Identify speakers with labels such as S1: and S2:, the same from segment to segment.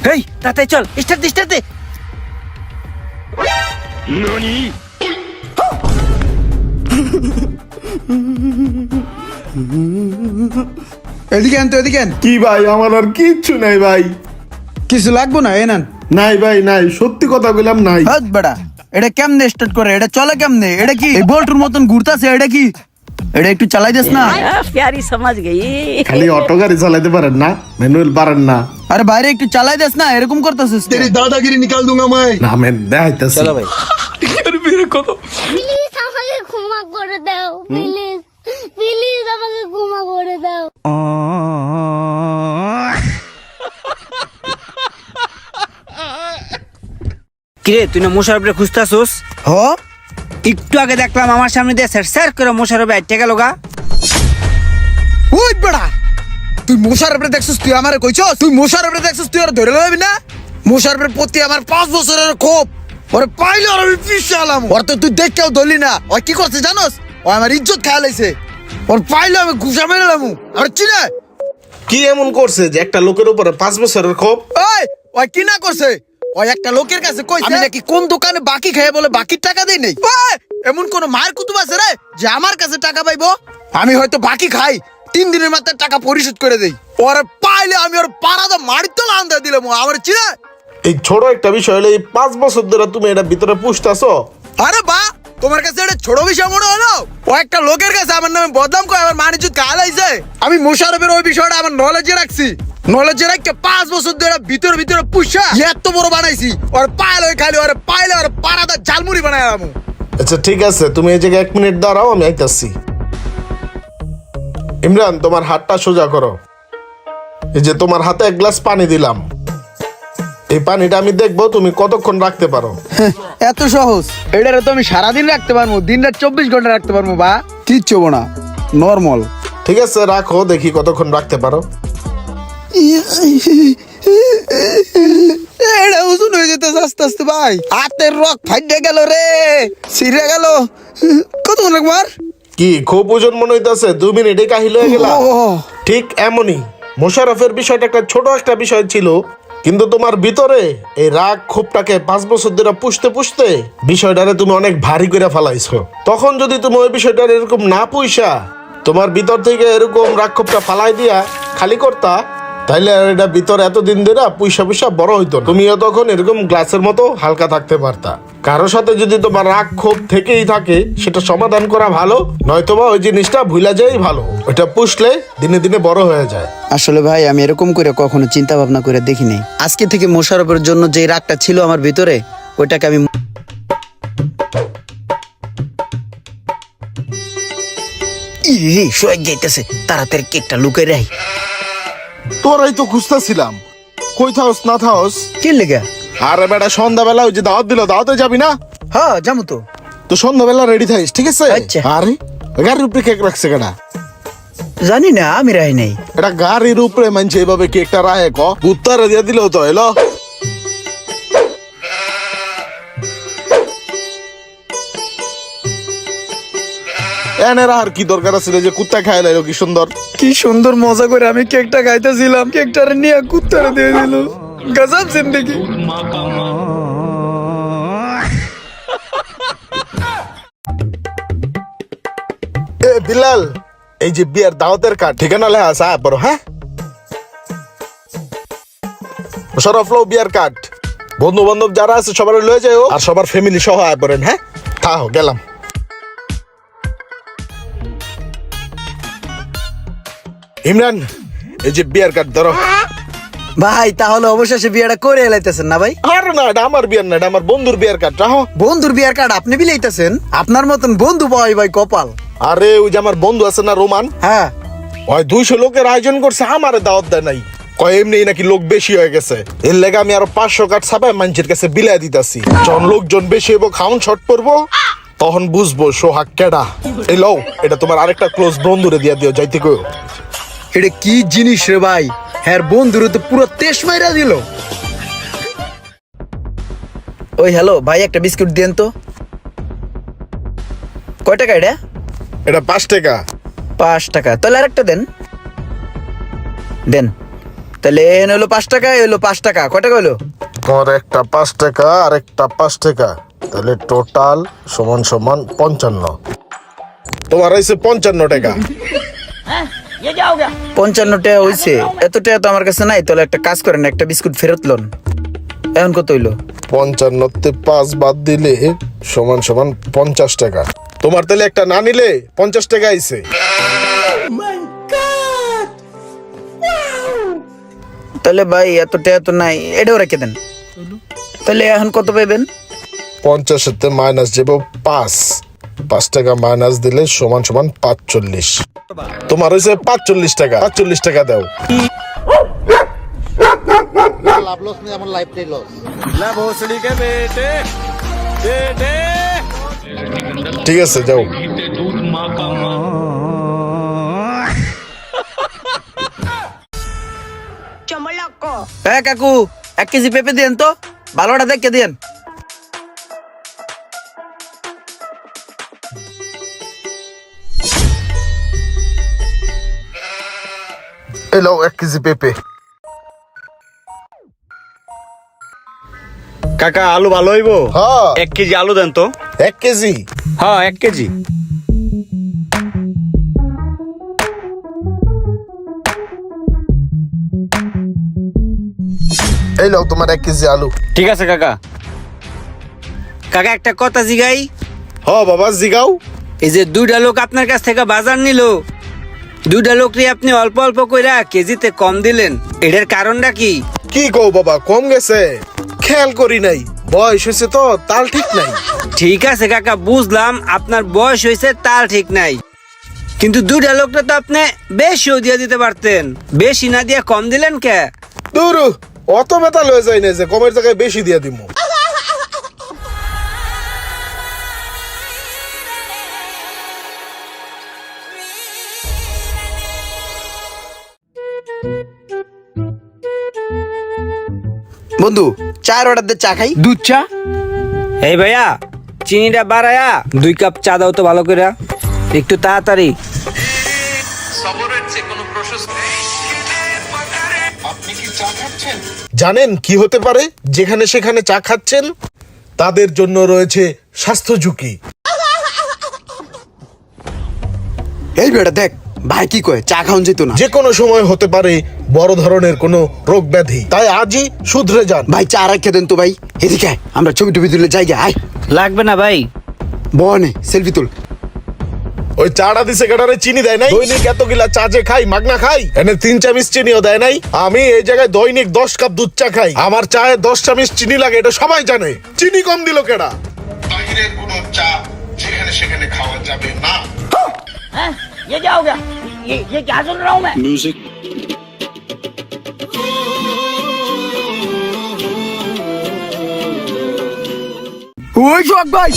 S1: হেই তাড়াতাড়ি চল, স্টার্ট দে।
S2: এদিকে আন তো, এদিকে আন।
S3: কি ভাই, আমার আর কিচ্ছু নাই ভাই।
S2: কিছু লাগবো না, এ নেন।
S3: নাই ভাই নাই, সত্যি কথা বললাম নাই।
S2: হাত বেড়া, এটা কেমনে স্টার্ট করে? এটা চলে কেমনে? এটা কি এই বল্টুর মতন ঘুরতাছে? এটা কি? এটা একটু চালাই দিস না।
S1: প্যারি সমাজ গই।
S3: খালি অটো গাড়ি চালাতে পারেন না, ম্যানুয়াল পারেন না?
S2: আরে বাইরে একটু চালাই দিস না, এরকম করতেছিস।
S4: तेरी दादागिरी निकाल दूंगा मैं।
S3: না মেন দেখাইতেছি।
S1: চলো ভাই।
S5: প্লিজ আমাকে ক্ষমা করে দাও, প্লিজ প্লিজ আমাকে ক্ষমা করে দাও।
S1: কিরে তুই না মোশারফরে খুঁজতাছস?
S2: হ,
S1: একটু আগে দেখলাম আমার সামনে দিয়ে স্যার করে মোশারফে আইটে গেল গা।
S2: ওই বেড়া, তুই মোশারফরে দেখছিস? তুই আমারে কইছস? তুই মোশারফরে দেখছিস? তুই আর ধরে লবি না? মোশারফের প্রতি আমার 5 বছরের ক্ষোভ। ওরে পাইলে আর আমি পিছালাম। ওর তো তুই দেখকেও ধরলি না। ওই কি করছে জানোস? ও আমার ইজ্জত খায় লাইছে। ওর পাইলে আমি ঘুষা মেরেলাম। আর চিনে
S3: কি এমন করছে যে একটা লোকের উপরে 5 বছরের ক্ষোভ?
S2: ওই কি না করছে? ওই একটা লোকের কাছে কইছে আমি নাকি কোন দোকানে বাকি খাই বলে বাকির টাকা দেই নাই। এমন কোন মায়ের কুতুব আছে রে যে আমার কাছে টাকা পাইবো? আমি হয়তো বাকি খাই, 3 দিনের মাথায় টাকা পরিশোধ করে দেই। ওরে পাইলে আমি ওর পাড়াতে মারির তো লান্দা দিলাম। আমার চিনে
S3: এই ছোট একটা বিষয় হলে এই 5 বছর ধরে তুমি এটা ভিতরে পুষতাছো।
S2: আরে বা, তোমার কাছে এটা ছোট বিষয় মনে হলো? ও একটা লোকের কাছে আমার নামে বদনাম করে আমার মান ইজ্জত গালাইছে। আমি মোশারফের ওই বিষয়টা আমার নলেজে রাখছি। নলেজে রাখকে 5 বছর ধরে ভিতরে পুষা এত বড় বানাইছি। ওর পাইলে খালি ওর পাইলে ওর পাড়াতে ঝালমুড়ি বানাইলাম।
S3: আচ্ছা ঠিক আছে, তুমি এই জায়গায় 1 মিনিট দাঁড়াও, আমি আইতাছি। ইমরান, তোমার হাতটা সোজা করো। এই যে তোমার হাতে 1 গ্লাস পানি দিলাম, এই পানিটা আমি দেখবো তুমি কতক্ষণ রাখতে পারো।
S2: এত সহজ? এটারে তো আমি সারাদিন রাখতে পারবো, দিন রাত 24 ঘন্টা রাখতে পারবো। বা কিচ্ছু হবো না, নর্মাল।
S3: ঠিক আছে রাখো, দেখি কতক্ষণ রাখতে পারো।
S2: এটা ওজন হয়ে যেতে আস্তে আস্তে ভাই। হাতের রক ফাইটে গেল রে, ছিঁড়ে গেল। কতক্ষণ রাখবার?
S3: কি খুব ওজন মনে হইতাছে? 2 মিনিটে কাহিল হয়ে গেল। ঠিক এমনই মোশারফের বিষয়টা একটা ছোট একটা বিষয় ছিল, কিন্তু তোমার ভিতরে এই রাগ ক্ষোভটাকে 5 বছর ধরে পুষতে পুষতে বিষয়টারে তুমি অনেক ভারী করে ফেলাইছো। তখন যদি তুমি ওই বিষয়টা এরকম না পুষা তোমার ভিতর থেকে এরকম রাগ ক্ষোভটা ফালাই দিয়া খালি করতা, তাইলে আর এটা ভিতরে এতদিন ধরে পুষা বড় হইতো না। তুমিও তখন এরকম গ্লাসের মতো হালকা থাকতে পারতা। কারোর সাথে যদি তোমার রাগ ক্ষোভ থেকেই থাকে সেটা সমাধান করা ভালো, নয়তোবা ওই জিনিসটা ভুলা যাই ভালো। ওইটা পুষলে দিনে দিনে বড় হয়ে যায়।
S2: আসলে ভাই আমি এরকম করে কখনো চিন্তা ভাবনা করে দেখিনি। আজকে থেকে মোশারফের জন্য যে রাগটা ছিল আমার ভিতরে, ওইটাকে আমি শোয়ে যাইতেছে। তাড়াতাড়ি কেকটা লুকাই রাই।
S3: তোরাই তো খুঁজতেছিলাম, কই থাকস না থাকস?
S2: কি লেগে?
S3: আরে বেটা, সন্ধ্যাবেলা ওই যে দাওয়াত দিল, দাওয়াতে যাবি না?
S2: হ্যাঁ যাবো তো।
S3: তো সন্ধ্যাবেলা রেডি থাকিস, ঠিক আছে?
S2: আচ্ছা।
S3: আরে গাড়ির উপরে কেক রাখছে কেনা?
S2: জানি না, আমি রাই নাই।
S3: এটা গাড়ির উপরে মানছে এইভাবে কেকটা রাহে ক উত্তরে দিয়ে দিলেও তো এলো। এনের আর কি দরকার আছে যে কুত্তা খাইলে কি সুন্দর।
S2: কি সুন্দর মজা করে আমি কেকটা খাইতেছিলাম, কেকটারে নিয়ে কুত্তারে দিয়ে দিল। গজব জিন্দেগি।
S3: এ বিলাল, এই যে বিয়ের দাওয়াতের কার্ড ঠিকানা লেখা আছে, বড় হ্যাঁ? সরফলো বিয়ার কার্ড, বন্ধু বান্ধব যারা আছে সবার লয়ে যাও, আর সবার ফ্যামিলি সহ আয় পড়েন। হ্যাঁ তাও গেলাম। ইমরান, এই যে বিয়ার কার্ড ধরো।
S2: ভাই তাহলে অবশেষে বিয়েটা করে এলাইতেছেন না ভাই?
S3: আর না, এটা আমার বিয়ার না, এটা আমার বন্ধুর বিয়ার কার্ড। রাখো।
S2: বন্ধুর বিয়ার কার্ড আপনি বিলাইতেছেন? আপনার মতন বন্ধু পাওয়াই ভাই কপাল।
S3: আরে ওই যে আমার বন্ধু আছে না রোমান,
S2: হ্যাঁ
S3: ওই 200 লোকের আয়োজন করছে, আমারে দাওয়াত দেয় নাই। কয় এমনি নাকি লোক বেশি হয়ে গেছে, এর লেগে আমি আরো 500 কার্ড ছাপায় মানুষের কাছে বিলাই দিতেছি। যখন লোকজন বেশি হইব, খাউন শর্ট পড়বো, তখন বুঝবো সোহাগ কেডা। এই লও, এটা তোমার আরেকটা ক্লোজ বন্ধুরে দিয়া দিও, যাইতে কই।
S2: এটা কি জিনিস রে ভাই? হ্যাঁ বন্ধুরে তো পুরো তেজ মাইরা দিল। ওই হ্যালো ভাই, একটা বিস্কুট দেন তো। কয় টাকা এটা?
S3: এটা 5 টাকা।
S2: 5 টাকা? তাহলে আরেকটা দেন। দেন। তাহলে এন হলো 5 টাকা, এ হলো 5 টাকা, কয় টাকা হলো?
S3: তোমার একটা 5 টাকা আর একটা 5 টাকা, তাহলে টোটাল সমান সমান 55। তোমার হয়েছে 55 টাকা।
S2: 55 টাকা হইছে। এত টাকা তো আমার কাছে নাই, তাহলে একটা কাজ করেন, একটা বিস্কুট ফেরত লন। এখন কত হইলো?
S3: 55 তে 5 বাদ দিলে সমান সমান 50 টাকা। তোমার তাহলে একটা না নিলে 50 টাকা আইছে।
S2: তাহলে ভাই এত টাকা তো নাই, এটাও রেখে দেন। তাহলে এখন কত পাইবেন?
S3: 50 তে মাইনাস যাব 5 টাকা মাইনাস দিলে সমান সমান 45। তোমার হয়েছে 45 টাকা। 45 টাকা দাও।
S4: লাভ লস নেই, আমার লাইফটাই লস।
S3: ঠিক আছে যাও।
S2: হ্যাঁ কাকু, 1 কেজি পেঁপে দিয়েন তো, ভালোটা দেখে দিয়েন।
S3: এলো 1 কেজি পেঁপে।
S6: কাকা আলু ভালো হইবো?
S3: হ্যাঁ
S6: 1 কেজি আলু দেন তো।
S3: 1 কেজি।
S6: হ্যাঁ 1 কেজি।
S3: এলো তোমার 1 কেজি আলু।
S6: ঠিক আছে কাকা।
S1: কাকা একটা কথা জিগাই,
S3: হ্যাঁ বাবা জিগাও।
S1: এই যে 2টা লোক আপনার কাছ থেকে বাজার নিল, 2টা লোকরে আপনি অল্প অল্প কইরা কেজিতে কম দিলেন, এটার কারণটা কি?
S3: কি কও বাবা, কম গেছে? খেয়াল করি নাই, বয়স হয়েছে তো, তাল ঠিক নাই।
S1: ঠিক আছে কাকা, বুঝলাম আপনার বয়স হয়েছে তার ঠিক নাই, কিন্তু 2টা লোকটা তো আপনি বেশিও দিয়ে দিতে পারতেন, বেশি না দিয়ে কম দিলেন কে?
S3: দূর, অত বেতাল হয়ে যায় না যে কমের জায়গায় বেশি দিয়ে দিব।
S2: বন্ধু, চার অর্ডার দে, চা খাই।
S1: দুধ চা? এই ভাইয়া, চিনিটা বাড়ায়া 2 কাপ চা দাও তো ভালো করে, একটু তাড়াতাড়ি।
S3: জানেন কি হতে পারে? যেখানে সেখানে চা খাচ্ছেন, তাদের জন্য রয়েছে স্বাস্থ্য ঝুঁকি।
S2: এই বেটা দেখ, ভাই কি কয়, চা খাওন যেত না।
S3: যে কোনো সময় হতে পারে বড় ধরনের কোনো রোগ ব্যাধি, তাই আজই শুধরে যান।
S2: ভাই চা রাখে দেন তো ভাই, এদিকে আয়, আমরা ছবি টবি তুলে জায়গা আয়।
S1: লাগবে না ভাই।
S2: বনে সেলফি তুল।
S3: ওই চাটা দিছে কেটারে চিনি দেয় নাই? দৈনিক এত গিলা চা যে খাই, মাগনা খাই, এনে 3 চামচ চিনিও দেয় নাই। আমি এই জায়গায় দৈনিক 10 কাপ দুধ চা খাই, আমার চায়ে 10 চামচ চিনি লাগে, এটা সবাই জানে। চিনি কম দিল কেডা? বাইরের কোনো চা যেখানে সেখানে খাওয়া যাবে না।
S1: ये क्या हो गया? ये क्या सुन रहा हूँ मैं?
S2: ওই শোক ভাই,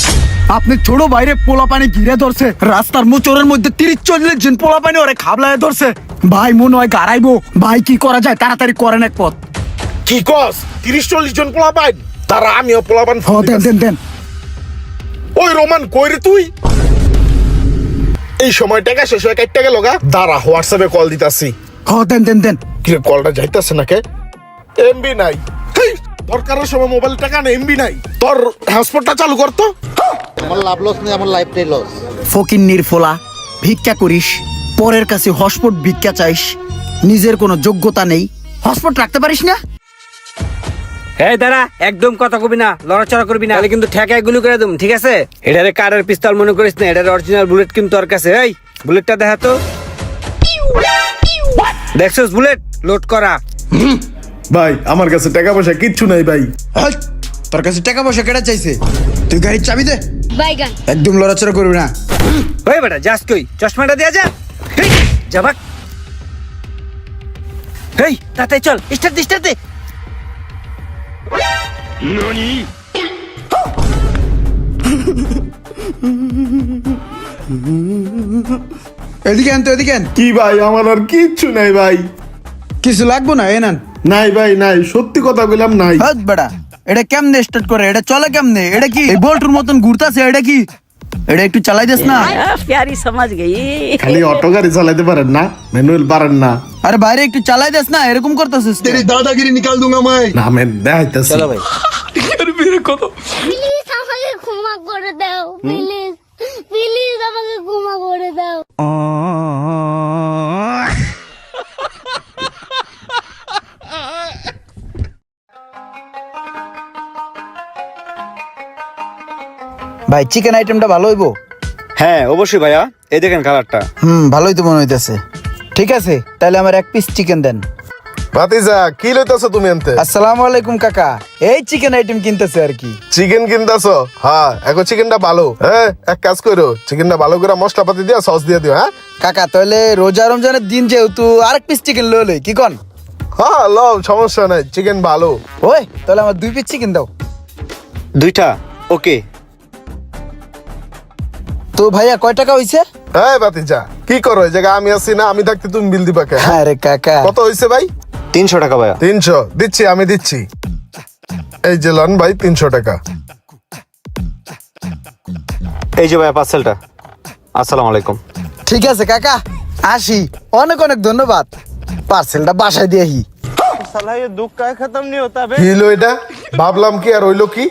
S2: আপনি ছোট বাইরে পোলা পানি ঘিরে ধরছে, রাস্তার মোচরের মধ্যে 30-40 জন পোলা পানি ওরে খাবলায় ধরছে ভাই, মনে হয় গাড়াইবো ভাই। কি করা যায়, তাড়াতাড়ি করেন এক পথ।
S3: কি কস? 30-40 জন পোলাপান? তারা আমিও পোলাপান।
S2: দেন দেন দেন।
S3: ওই রোমান কই রে তুই? এই সময় টাকা শেষ হয়ে কাটতে গেল গা। দাঁড়া, হোয়াটসঅ্যাপে কল দিতাছি।
S2: দেন দেন দেন।
S3: কি রে, কলটা যাইতাছে না কে? এমবি নাই। হেই, দরকারের সময় মোবাইল টাকা না, এমবি নাই। তোর হটস্পটটা চালু কর তো।
S4: আমার লাভ লস নেই, আমার লাইফটাই লস।
S2: ফকিন্নির ফোলা, ভিক্ষা করিস, পরের কাছে হসপট ভিক্ষা চাইস, নিজের কোনো যোগ্যতা নেই, হসপট রাখতে পারিস না।
S1: এই দাঁড়া, একদম কথা কবি না, লড়াচড়া করবি না, তাহলে কিন্তু ঠেকায় গুলি করে দেব, ঠিক আছে? এটারে কারের পিস্তল মনে করিস না, এটার অরিজিনাল বুলেট কিন্তু তোর কাছে। এই বুলেটটা দেখা তো। দেখছস বুলেট লোড করা?
S3: ভাই আমার কাছে টাকা পয়সা কিচ্ছু নাই ভাই।
S2: তোর কাছে টাকা পয়সা কেটে চাইছে, তুই গাড়ির চাবি দে।
S5: বাইগান।
S2: একদম লড়াচড়া করবি না।
S1: ওই বেটা যাস কই? চশমাটা দেয়া যা। হেই যাবাক। হেই তাতে চল, স্টার্ট দে।
S2: এদিকে আন তো, এদিকে আন।
S3: কি ভাই, আমার আর কিচ্ছু নাই ভাই।
S2: কিছু লাগবো না, এ নেন।
S3: নাই ভাই নাই, সত্যি কথা বললাম নাই।
S2: হাত বেড়া, এটা কেমনে স্টার্ট করে, এটা চলে কেমনে, এটা কি এই বল্টুর মতন ঘুরতাছে, এটা কি? এটা একটু চালাই দিস না
S7: प्यारी समझ गई
S3: খালি অটো গাড়ি চালাইতে পারেন না, ম্যানুয়াল পারেন না?
S2: আরে বাইরে একটু চালাই দিস না, এরকম করতেছিস
S3: না আমি দেখাইতেছি।
S1: চলো ভাই।
S5: প্লিজ আমাকে ক্ষমা করে দাও, প্লিজ প্লিজ আমাকে ক্ষমা করে দাও।
S2: ভাই চিকেন আইটেমটা ভালো হইবো?
S6: হ্যাঁ অবশ্যই ভাইয়া, এই দেখেন কালারটা।
S2: ভালোই তো মনে হইতেছে। ঠিক আছে, তাহলে আমার এক পিস চিকেন দেন।
S3: ভাতিজা কি লইতাছো তুমি আনতে?
S2: আসসালামু আলাইকুম কাকা, এই চিকেন আইটেম কিনতেছে আর কি।
S3: চিকেন কিনতাছো? হ্যাঁ, এখন চিকেনটা ভালো। হ্যাঁ, এক কাজ করো, চিকেনটা ভালো করে মশলাপাতি দিয়া সস দিয়ে দিও। হ্যাঁ
S2: কাকা তাহলে রোজা রমজানের দিন যেহেতু আরেক পিস চিকেন লই কি কন?
S3: হ্যাঁ লও, সমস্যা নাই, চিকেন ভালো।
S2: ওই তাহলে আমার 2 পিস চিকেন দাও।
S6: 2টা ওকে।
S2: তো ভাইয়া কয় টাকা হইছে?
S3: হ্যাঁ ভাতিজা কি করো, এই জায়গায় আমি আছি না, আমি থাকতে তুমি বিল দিবা কে?
S2: আরে কাকা
S3: কত হইছে ভাই?
S6: 300 টাকা ভাইয়া।
S3: 300 দিচ্ছি, আমি দিচ্ছি। এই যে লন ভাই 300 টাকা।
S6: এই যে ভাইয়া পার্সেলটা। আসসালামু আলাইকুম।
S2: ঠিক আছে কাকা, আসি। অনেক অনেক ধন্যবাদ। পার্সেলটা বাসায় দিয়েহি।
S3: কি হইলো এটা? ভাবলাম কি আর হইলো কি?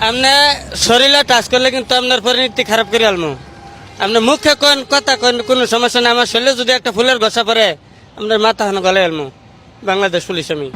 S8: আপনি শরীরে টাচ করলে কিন্তু আপনার পরিণতি খারাপ করে আলমু। আপনি মুখে কোন কথা কোন কোনো সমস্যা নেই, আমার শরীরে যদি একটা ফুলের ঘষা পড়ে আপনার মাথা হানো গলে আলমু। বাংলাদেশ পুলিশ আমি।